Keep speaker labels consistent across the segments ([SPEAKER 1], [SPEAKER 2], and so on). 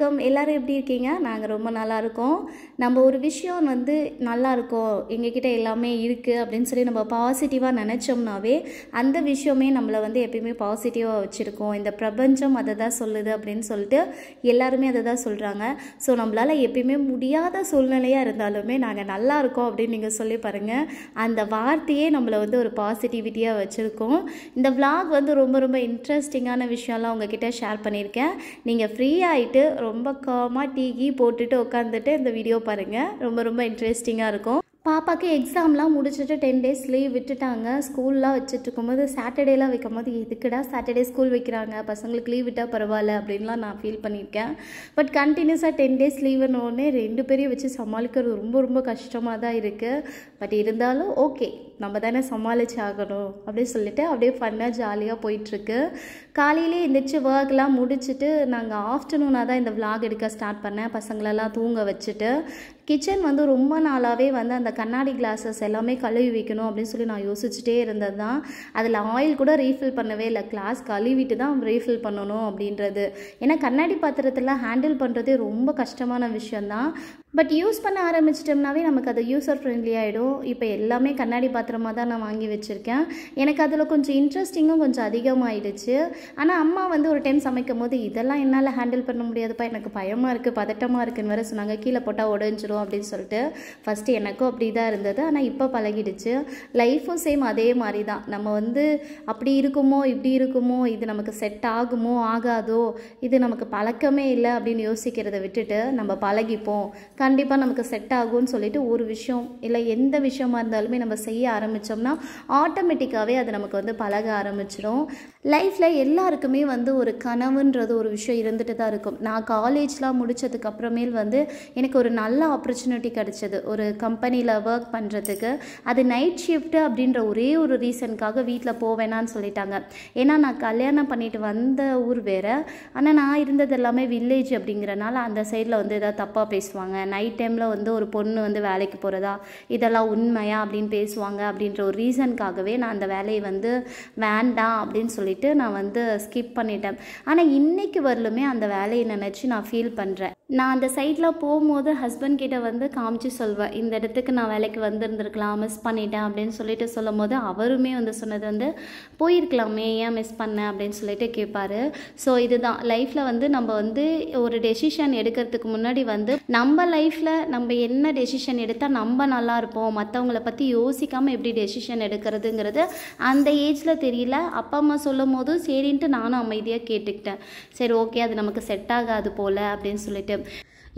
[SPEAKER 1] வணக்கம். எல்லாரும் எப்படி இருக்கீங்க? நாங்கள் ரொம்ப நல்லா இருக்கோம். நம்ம ஒரு விஷயம் வந்து நல்லா இருக்கோம், எங்ககிட்ட எல்லாமே இருக்குது அப்படின்னு சொல்லி நம்ம பாசிட்டிவாக நினச்சோம்னாவே அந்த விஷயமே நம்மளை வந்து எப்பயுமே பாசிட்டிவாக வச்சுருக்கோம். இந்த பிரபஞ்சம் அதை தான் சொல்லுது அப்படின்னு சொல்லிட்டு எல்லாருமே அதை தான் சொல்கிறாங்க. ஸோ நம்மளால் எப்பயுமே முடியாத சூழ்நிலையாக இருந்தாலுமே நாங்கள் நல்லா இருக்கோம் அப்படின்னு நீங்கள் சொல்லி பாருங்கள். அந்த வார்த்தையே நம்மளை வந்து ஒரு பாசிட்டிவிட்டியாக வச்சுருக்கோம். இந்த விளாக் வந்து ரொம்ப ரொம்ப இன்ட்ரெஸ்டிங்கான விஷயம்லாம் உங்ககிட்ட ஷேர் பண்ணியிருக்கேன். நீங்கள் ஃப்ரீ ஆகிட்டு ரொம்ப காமாக டீ போட்டுட்டு உட்காந்துட்டு இந்த வீடியோ பாருங்கள். ரொம்ப ரொம்ப இன்ட்ரெஸ்டிங்காக இருக்கும். பாப்பாவுக்கு எக்ஸாம்லாம் முடிச்சுட்டு 10 days லீவ் விட்டுட்டாங்க. ஸ்கூல்லாம் வச்சுட்டு இருக்கும்போது சாட்டர்டேலாம் வைக்கும் போது எதுக்குடா சாட்டர்டே ஸ்கூல் வைக்கிறாங்க, பசங்களுக்கு லீவ் விட்டால் பரவாயில்ல அப்படின்லாம் நான் ஃபீல் பண்ணியிருக்கேன். பட் கண்டினியூஸாக 10 days லீவுன்னொடனே 2 பேரையும் வச்சு சமாளிக்கிறது ரொம்ப ரொம்ப கஷ்டமாக தான் இருக்குது. பட் இருந்தாலும் ஓகே, நம்ம தானே சமாளிச்சு ஆகணும் அப்படின்னு சொல்லிட்டு அப்படியே ஃபன்னாக ஜாலியாக போயிட்டுருக்கு. காலையிலே எழுந்திரிச்சு ஒர்க்லாம் முடிச்சுட்டு நாங்கள் ஆஃப்டர்நூனாக தான் இந்த விளாக் எடுக்க ஸ்டார்ட் பண்ணேன். பசங்களெல்லாம் தூங்க வச்சுட்டு கிச்சன் வந்து ரொம்ப நாளாகவே வந்து அந்த கண்ணாடி கிளாஸஸ் எல்லாமே கழுவி வைக்கணும் அப்படின்னு சொல்லி நான் யோசிச்சுட்டே இருந்தது தான். அதில் ஆயில் கூட ரீஃபில் பண்ணவே இல்லை. கிளாஸ் கழுவிட்டு தான் ரீஃபில் பண்ணணும் அப்படின்றது. ஏன்னா கண்ணாடி பாத்திரத்தில் ஹேண்டில் பண்ணுறதே ரொம்ப கஷ்டமான விஷயந்தான். பட் யூஸ் பண்ண ஆரம்பிச்சிட்டோம்னாவே நமக்கு அது யூசர் ஃப்ரெண்ட்லி ஆகிடும். இப்போ எல்லாமே கண்ணாடி பாத்திரமாக தான் நான் வாங்கி வச்சுருக்கேன். எனக்கு அதில் கொஞ்சம் இன்ட்ரெஸ்டிங்கும் கொஞ்சம் அதிகமாகிடுச்சு. ஆனால் அம்மா வந்து ஒரு டைம் சமைக்கும் போது இதெல்லாம் என்னால் ஹேண்டில் பண்ண முடியாதுப்பா, எனக்கு பயமாக இருக்குது, பதட்டமாக இருக்குன்னு வேறு சொன்னாங்க. கீழே போட்டால் உடஞ்சிரும் அப்படின்னு சொல்லிட்டு ஃபஸ்ட்டு எனக்கும் அப்படி தான் இருந்தது. ஆனால் இப்போ பழகிடுச்சு. லைஃப்பும் சேம் அதே மாதிரி தான். நம்ம வந்து அப்படி இருக்குமோ இப்படி இருக்குமோ, இது நமக்கு செட் ஆகுமோ ஆகாதோ, இது நமக்கு பழக்கமே இல்லை அப்படின்னு யோசிக்கிறத விட்டுட்டு நம்ம பழகிப்போம், கண்டிப்பாக நமக்கு செட் ஆகும்னு சொல்லிட்டு ஒரு விஷயம் இல்லை எந்த விஷயமா இருந்தாலுமே நம்ம செய்ய ஆரம்பித்தோம்னா ஆட்டோமேட்டிக்காகவே அது நமக்கு வந்து பழக ஆரம்பிச்சிடும். லைஃப்பில் எல்லாருக்குமே வந்து ஒரு கனவுன்றது ஒரு விஷயம் இருந்துட்டு தான் இருக்கும். நான் காலேஜ்லாம் முடித்ததுக்கு அப்புறமேல் வந்து எனக்கு ஒரு நல்ல ஆப்பர்ச்சுனிட்டி கிடச்சிது ஒரு கம்பெனியில் ஒர்க் பண்ணுறதுக்கு. அது நைட் ஷிஃப்ட்டு அப்படின்ற ஒரே ஒரு ரீசனுக்காக வீட்டில் போவேணான்னு சொல்லிட்டாங்க. ஏன்னா நான் கல்யாணம் பண்ணிட்டு வந்த ஊர் வேறு, ஆனால் நான் இருந்தது எல்லாமே வில்லேஜ் அப்படிங்கிறனால அந்த சைடில் வந்து எதாவது தப்பாக பேசுவாங்க. நைட் டைமில் வந்து ஒரு பொண்ணு வந்து வேலைக்கு போகிறதா, இதெல்லாம் உண்மையா அப்படின்னு பேசுவாங்க. அப்படின்ற ஒரு ரீசனுக்காகவே நான் அந்த வேலையை வந்து வேண்டாம் அப்படின்னு சொல்லிட்டு நான் வந்து ஸ்கிப் பண்ணிட்டேன். ஆனால் இன்றைக்கு வரலுமே அந்த வேலையை நினச்சி நான் ஃபீல் பண்ணுறேன். நான் அந்த சைட்டில் போகும்போது ஹஸ்பண்ட் கிட்ட வந்து காமிச்சு சொல்வேன், இந்த இடத்துக்கு நான் வேலைக்கு வந்திருந்துருக்கலாம், மிஸ் பண்ணிட்டேன் அப்படின்னு சொல்லிட்டு சொல்லும் போது அவருமே வந்து சொன்னது வந்து போயிருக்கலாமே, ஏன் மிஸ் பண்ணேன் அப்படின்னு சொல்லிட்டு கேட்பாரு. ஸோ இதுதான் லைஃப்பில் வந்து நம்ம வந்து ஒரு டெசிஷன் எடுக்கிறதுக்கு முன்னாடி வந்து நம்ம லைஃப்பில் நம்ம என்ன டெசிஷன் எடுத்தால் நம்ம நல்லா இருப்போம், மற்றவங்கள பற்றி யோசிக்காமல் எப்படி டெசிஷன் எடுக்கிறதுங்கிறது அந்த ஏஜில் தெரியல. அப்பா அம்மா சொல்லும் போதும் சரின்ட்டு நானும் அமைதியாக கேட்டுக்கிட்டேன். சரி ஓகே, அது நமக்கு செட் ஆகாது போல் அப்படின்னு சொல்லிட்டு.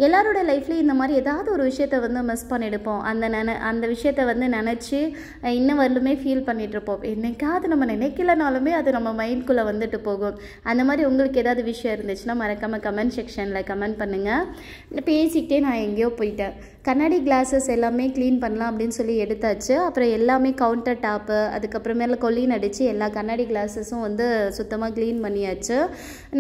[SPEAKER 1] எல்லாரோட லைஃப்லேயும் இந்த மாதிரி ஏதாவது ஒரு விஷயத்த வந்து மிஸ் பண்ணியிருப்போம். அந்த விஷயத்த வந்து நினச்சி இன்னும் வரலுமே ஃபீல் பண்ணிகிட்ருப்போம். என்னைக்காவது நம்ம நினைக்கலனாலுமே அது நம்ம மைண்ட்குள்ளே வந்துட்டு போகும். அந்த மாதிரி உங்களுக்கு ஏதாவது விஷயம் இருந்துச்சுன்னா மறக்காமல் கமெண்ட் செக்ஷனில் கமெண்ட் பண்ணுங்கள். பேசிக்கிட்டே நான் எங்கேயோ போயிட்டேன். கண்ணாடி கிளாஸஸ் எல்லாமே க்ளீன் பண்ணலாம் அப்படின்னு சொல்லி எடுத்தாச்சு. அப்புறம் எல்லாமே கவுண்டர் டாப்பு, அதுக்கப்புறமேல கொல்லின் அடித்து எல்லா கண்ணாடி கிளாஸஸும் வந்து சுத்தமாக க்ளீன் பண்ணியாச்சு.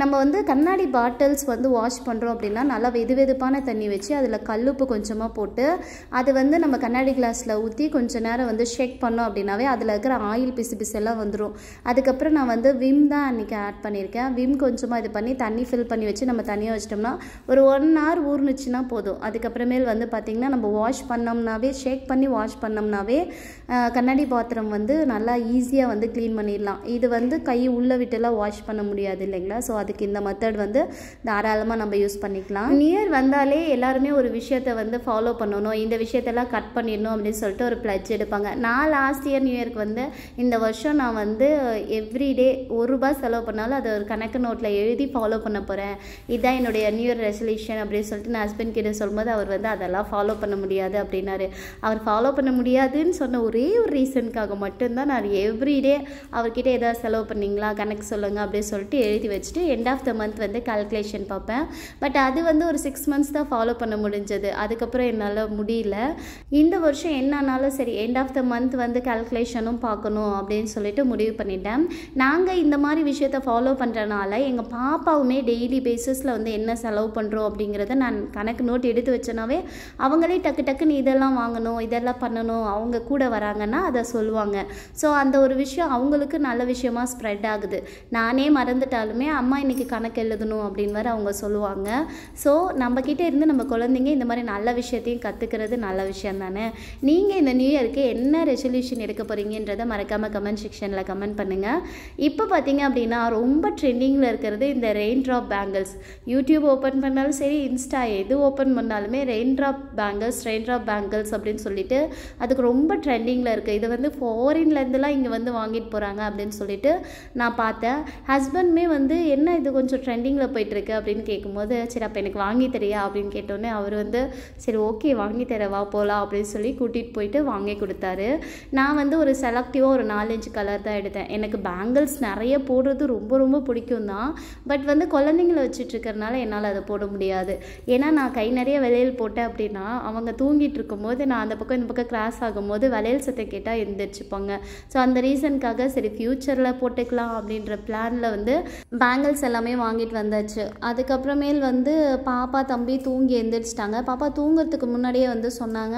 [SPEAKER 1] நம்ம வந்து கண்ணாடி பாட்டில்ஸ் வந்து வாஷ் பண்ணுறோம் அப்படின்னா நல்லா வெதுவெதுப்பான தண்ணி வச்சு அதில் கல்லுப்பு கொஞ்சமாக போட்டு அது வந்து நம்ம கண்ணாடி கிளாஸில் ஊற்றி கொஞ்சம் நேரம் வந்து ஷேக் பண்ணோம் அப்படின்னாவே அதில் இருக்கிற ஆயில் பிசெல்லாம் வந்துடும். அதுக்கப்புறம் நான் வந்து விம் தான் அன்றைக்கி ஆட் பண்ணியிருக்கேன். விம் கொஞ்சமாக இது பண்ணி தண்ணி ஃபில் பண்ணி வச்சு நம்ம தண்ணியை வச்சிட்டோம்னா ஒரு 1 hour ஊறுனுச்சுன்னா போதும். அதுக்கப்புறமேல் வந்து பார்த்திங்கன்னா நம்ம வாஷ் பண்ணோம்னாவே, ஷேக் பண்ணி வாஷ் பண்ணோம்னாவே கண்ணாடி பாத்திரம் வந்து நல்லா ஈஸியாக வந்து க்ளீன் பண்ணிடலாம். இது வந்து கை உள்ளே விட்டுலாம் வாஷ் பண்ண முடியாது இல்லைங்களா? ஸோ அதுக்கு இந்த மெத்தட் வந்து தாராளமாக நம்ம யூஸ் பண்ணிக்கலாம். நியர் வந்தாலே எல்லாருமே ஒரு விஷயத்தை வந்து ஃபாலோ பண்ணணும், இந்த விஷயத்தெல்லாம் கட் பண்ணிடணும் அப்படின்னு சொல்லிட்டு ஒரு பிளட்ஜ் எடுப்பாங்க. நான் லாஸ்ட் இயர் நியூ இயர்க்கு வந்து இந்த வருஷம் நான் வந்து எவ்ரிடே ₹1 செலவு பண்ணாலும் அதை ஒரு கணக்கு நோட்டில் எழுதி ஃபாலோ பண்ண போகிறேன், இதுதான் என்னுடைய நியூ இயர் ரெசல்யூஷன் அப்படின்னு சொல்லிட்டு நான் ஹஸ்பண்ட் கிட்ட சொல்லும்போது அவர் வந்து அதெல்லாம் ஃபாலோ பண்ண முடியாது அப்படின்னாரு. அவர் ஃபாலோ பண்ண முடியாதுன்னு சொன்ன ஒரே ஒரு ரீசனுக்காக மட்டும்தான் நான் எவ்ரிடே அவர்கிட்ட ஏதாவது செலவு பண்ணிங்களா கணக்கு சொல்லுங்கள் அப்படின்னு சொல்லிட்டு எழுதி வச்சுட்டு எண்ட் ஆஃப் த மந்த் வந்து கால்குலேஷன் பார்ப்பேன். பட் அது வந்து ஒரு 6 months தான் ஃபாலோ பண்ண முடிஞ்சது. அதுக்கப்புறம் என்னால் முடியல. இந்த வருஷம் என்னன்னாலும் சரி எண்ட் ஆஃப் த மந்த் வந்து கால்குலேஷனும் பார்க்கணும் அப்படின்னு சொல்லிட்டு முடிவு பண்ணிட்டேன். நாங்கள் இந்த மாதிரி விஷயத்தை ஃபாலோ பண்ணுறனால எங்கள் பாப்பாவுமே டெய்லி பேசிஸில் வந்து என்ன செலவு பண்ணுறோம் அப்படிங்கிறத நான் கணக்கு நோட் எடுத்து வச்சனாவே அவங்களே டக்கு டக்குன்னு இதெல்லாம் வாங்கணும், இதெல்லாம் பண்ணணும், அவங்க கூட வராங்கன்னா அதை சொல்லுவாங்க. ஸோ அந்த ஒரு விஷயம் அவங்களுக்கு நல்ல விஷயமா ஸ்ப்ரெட் ஆகுது. நானே மறந்துட்டாலுமே அம்மா இன்றைக்கி கணக்கு எழுதணும் அப்படின்னு வேறு அவங்க சொல்லுவாங்க. ஸோ நம்மக்கிட்ட இருந்து நம்ம குழந்தைங்க இந்த மாதிரி நல்ல விஷயத்தையும் கற்றுக்கிறது நல்ல விஷயம் தானே. நீங்கள் இந்த நியூ இயருக்கு என்ன ரெசல்யூஷன் எடுக்க போகிறீங்கன்றதை மறக்காமல் கமெண்ட் செக்ஷனில் கமெண்ட் பண்ணுங்கள். இப்போ பார்த்தீங்க அப்படின்னா ரொம்ப ட்ரெண்டிங்கில் இருக்கிறது இந்த rain drop bangles. YouTube open பண்ணாலும் சரி, இன்ஸ்டா எது ஓப்பன் பண்ணாலுமே ரெயின் ட்ராப் பேங்கிள்ஸ் அப்படின்னு சொல்லிட்டு அதுக்கு ரொம்ப ட்ரெண்டிங்கில் இருக்குது. இது வந்து ஃபாரின்லேருந்துலாம் இங்கே வந்து வாங்கிட்டு போகிறாங்க அப்படின்னு சொல்லிட்டு நான் பார்த்தேன். ஹஸ்பண்டுமே வந்து என்ன இது கொஞ்சம் ட்ரெண்டிங்கில் போயிட்டுருக்கு அப்படின்னு கேட்கும்போது, சரி அப்போ எனக்கு வாங்கி தரியா அப்படின்னு கேட்டோன்னே அவர் வந்து சரி ஓகே வாங்கி தரவா போகலாம் அப்படின்னு சொல்லி கூட்டிகிட்டு போயிட்டு வாங்கி கொடுத்தாரு. நான் வந்து ஒரு செலக்டிவாக ஒரு 4-5 கலர் தான் எடுத்தேன். எனக்கு பேங்கிள்ஸ் நிறைய போடுறது ரொம்ப ரொம்ப பிடிக்கும் தான். பட் வந்து குழந்தைங்களை வச்சுட்டு இருக்கிறனால என்னால் அதை போட முடியாது. ஏன்னா நான் கை நிறைய வளையல் போட்டேன் அப்படின்னா அவங்க தூங்கிட்டு இருக்கும்போது நான் அந்த பக்கம் இந்த பக்கம் கிராஸ் ஆகும்போது வளையல் சத்தம் கேட்டால் எழுந்திரிச்சுப்பாங்க. ஸோ அந்த ரீசனுக்காக சரி ஃப்யூச்சரில் போட்டுக்கலாம் அப்படின்ற பிளானில் வந்து பேங்கிள்ஸ் எல்லாமே வாங்கிட்டு வந்தாச்சு. அதுக்கப்புறமேல் வந்து பாப்பா தம்பி தூங்கி எழுந்திரிச்சிட்டாங்க. பாப்பா தூங்குறதுக்கு முன்னாடியே வந்து சொன்னாங்க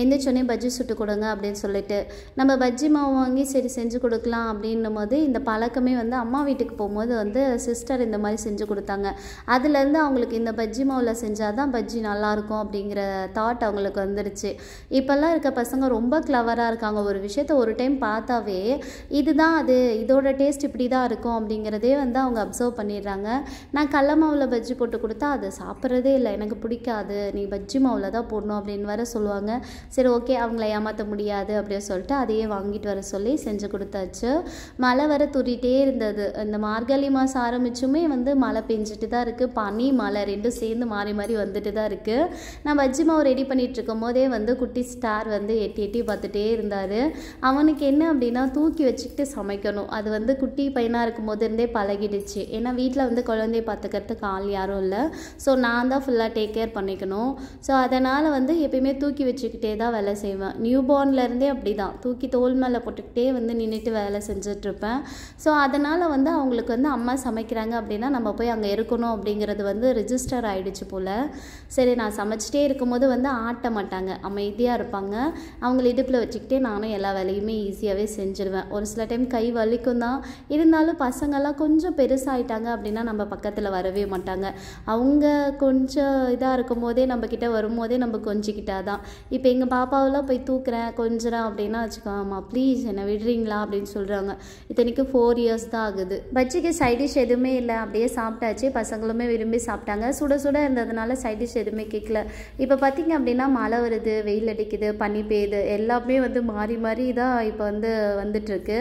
[SPEAKER 1] எந்திரிச்சோடனே பஜ்ஜி சுட்டு கொடுங்க அப்படின்னு சொல்லிட்டு. நம்ம பஜ்ஜி மாவு வாங்கி சரி செஞ்சு கொடுக்கலாம் அப்படின்னும் போது இந்த பழக்கமே வந்து அம்மா வீட்டுக்கு போகும்போது வந்து சிஸ்டர் இந்த மாதிரி செஞ்சு கொடுத்தாங்க. அதுலேருந்து அவங்களுக்கு இந்த பஜ்ஜி மாவில் செஞ்சால் தான் பஜ்ஜி நல்லாயிருக்கும் அப்படிங்கிற தாட் அவங்களுக்கு வந்துடுச்சு. இப்போல்லாம் இருக்க பசங்க ரொம்ப கிளவராக இருக்காங்க. ஒரு விஷயத்த ஒரு டைம் பார்த்தாவே இதுதான் அது, இதோட டேஸ்ட் இப்படி தான் இருக்கும் அப்படிங்கிறதே வந்து அவங்க அப்சர்வ் பண்ணிடுறாங்க. நான் கடல மாவில் பஜ்ஜி போட்டு கொடுத்தா அதை சாப்பிட்றதே இல்லை, எனக்கு பிடிக்காது, நீ பஜ்ஜி மாவில் தான் போடணும் அப்படின்னு வேற சொல்லுவாங்க. சரி ஓகே அவங்கள ஏமாற்ற முடியாது அப்படின்னு சொல்லிட்டு அதையே வாங்கிட்டு வர சொல்லி செஞ்சு கொடுத்தாச்சு. மழை வர தூரிட்டே இருந்தது. இந்த மார்கழி மாதம் ஆரம்பிச்சுமே வந்து மழை பெஞ்சிட்டு தான் இருக்குது. பனி மழை ரெண்டும் சேர்ந்து மாறி மாறி வந்துட்டு தான் இருக்குது. நான் பஜ்ஜி மாவு ரெடி பண்ணிகிட்டு இருக்கும் போதே வந்து குட்டி ஸ்டார் வந்து எட்டி எட்டி பார்த்துட்டே இருந்தார். அவனுக்கு என்ன அப்படின்னா தூக்கி வச்சுக்கிட்டு சமைக்கணும். அது வந்து குட்டி பையனாக இருக்கும் போது இருந்தே பழகிடுச்சு. ஏன்னா வீட்டில் வந்து குழந்தைய பார்த்துக்கிறதுக்கு ஆள் யாரும் இல்லை. ஸோ நான் தான் ஃபுல்லாக டேக் கேர் பண்ணிக்கணும். ஸோ அதனால் வந்து எப்பயுமே தூக்கி வச்சுக்கிட்டே தான் வேலை செய்வேன். நியூ பார்ன்லேருந்தே அப்படி தான் தூக்கி தோல் மேலே போட்டுக்கிட்டே வந்து நின்றுட்டு வேலை செஞ்சிட்ருப்பேன். ஸோ அதனால் வந்து அவங்களுக்கு வந்து அம்மா சமைக்கிறாங்க அப்படின்னா நம்ம போய் அங்கே இருக்கணும் அப்படிங்கிறது வந்து ரிஜிஸ்டர் ஆகிடுச்சு போல். சரி நான் சமைச்சிட்டே இருக்கும்போது வந்து ஆட்ட மாட்டாங்க, அமைதியாக இருப்பாங்க. அவங்கள இடுப்பில் வச்சுக்கிட்டே நானும் எல்லா வேலையுமே ஈஸியாகவே செஞ்சுருவேன். ஒரு சில டைம் கை வலிக்கும் தான், இருந்தாலும் பசங்கள்லாம் கொஞ்சம் பெருசாகிட்டாங்க அப்படின்னா நம்ம பக்கத்தில் வரவே மாட்டாங்க. அவங்க கொஞ்சம் இதாக இருக்கும் போதே நம்மக்கிட்ட வரும்போதே நம்ம கொஞ்சிக்கிட்டா தான். இப்போ எங்கள் பாப்பாவெல்லாம் போய் தூக்குறேன் கொஞ்சம் அப்படின்னா வச்சுக்கோமா ப்ளீஸ் என்னை விடுறீங்களா அப்படின்னு சொல்கிறாங்க. இத்தனைக்கு 4 இயர்ஸ் தான் ஆகுது. பஜ்ஜிக்கு சைடிஷ் எதுவுமே இல்லை, அப்படியே சாப்பிட்டாச்சு. பசங்களுமே விரும்பி சாப்பிட்டாங்க. சுட சுட இருந்ததுனால சைடிஷ் எதுவுமே கேட்கல. இப்போ பார்த்திங்க அப்படின்னா மழை வருது, வெயில் அடிக்குது, பனி பெய்யுது, எல்லாமே வந்து மாறி மாறி தான் இப்போ வந்து வந்துட்டுருக்கு.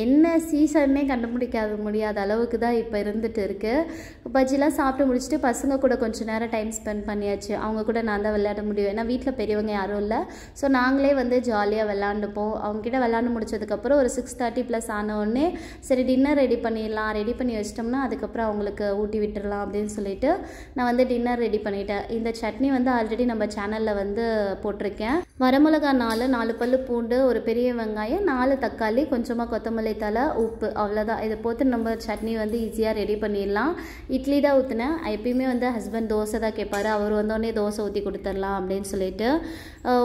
[SPEAKER 1] என்ன சீசன்னே கண்டுபிடிக்காத முடியாத அளவுக்கு தான் இப்போ இருந்துட்டு இருக்குது. பஜ்ஜிலாம் சாப்பிட்டு முடிச்சுட்டு பசங்க கூட கொஞ்சம் நேரம் டைம் ஸ்பெண்ட் பண்ணியாச்சு. அவங்க கூட நான் தான் விளையாட முடியும், ஏன்னா வீட்டில் பெரியவங்க யாரும் இல்லை. ஸோ நாங்களே வந்து ஜாலியாக விளாண்டுப்போம். அவங்ககிட்ட விளாண்டு முடிச்சதுக்கப்புறம் ஒரு 6:30+ ஆனவுடனே சரி டின்னர் ரெடி பண்ணிடலாம், ரெடி பண்ணி வச்சிட்டோம்னா அதுக்கப்புறம் அவங்களுக்கு ஊட்டி விட்டுடலாம் அப்படின்னு சொல்லிட்டு நான் வந்து டின்னர் ரெடி பண்ணிட்டேன். இந்த சட்னி வந்து ஆல்ரெடி நம்ம சேனலில் வந்து போட்டிருக்கேன். வரமிளகா 4 பல்லு பூண்டு, ஒரு பெரிய வெங்காயம், 4 தக்காளி, கொஞ்சமாக கொத்தமல்லி தழை, உப்பு, அவ்வளோதான். இதை போட்டு நம்ம சட்னி வந்து ஈஸியாக ரெடி பண்ணிடலாம். இட்லி தான் ஊற்றினேன். எப்பயுமே வந்து ஹஸ்பண்ட் தோசை தான் கேட்பாரு. அவர் வந்தோடனே தோசை ஊற்றி கொடுத்துடலாம் அப்படின்னு சொல்லிட்டு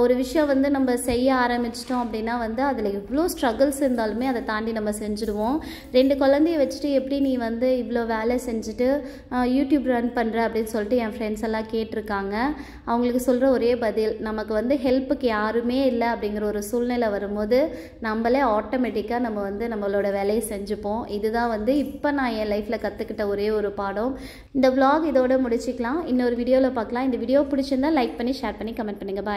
[SPEAKER 1] ஒரு விஷயம் வந்து நம்ம செய்ய ஆரம்பிச்சிட்டோம் அப்படின்னா வந்து அதில் எவ்வளோ ஸ்ட்ரகிள்ஸ் இருந்தாலுமே அதை தாண்டி நம்ம செஞ்சுடுவோம். 2 குழந்தைய வச்சுட்டு எப்படி நீ வந்து இவ்வளோ வேலை செஞ்சுட்டு யூடியூப் ரன் பண்ணுற அப்படின்னு சொல்லிட்டு என் ஃப்ரெண்ட்ஸ் எல்லாம் கேட்டிருக்காங்க. அவங்களுக்கு சொல்கிற ஒரே பதில், நமக்கு வந்து ஹெல்ப்புக்கு யாருமே இல்லை அப்படிங்கிற ஒரு சூழ்நிலை வரும்போது நம்மளே ஆட்டோமேட்டிக்காக நம்ம வந்து நம்மளோட வேலையை செஞ்சுப்போம். இதுதான் வந்து இப்போ நான் என் லைஃப்பில் கற்றுக்கிட்ட ஒரே ஒரு பாடம். இந்த vlog இதோட முடிச்சுக்கலாம். இன்னொரு வீடியோவில் பார்க்கலாம். இந்த வீடியோ பிடிச்சிருந்தா லைக் பண்ணி ஷேர் பண்ணி கமெண்ட் பண்ணுங்கள். பாய்.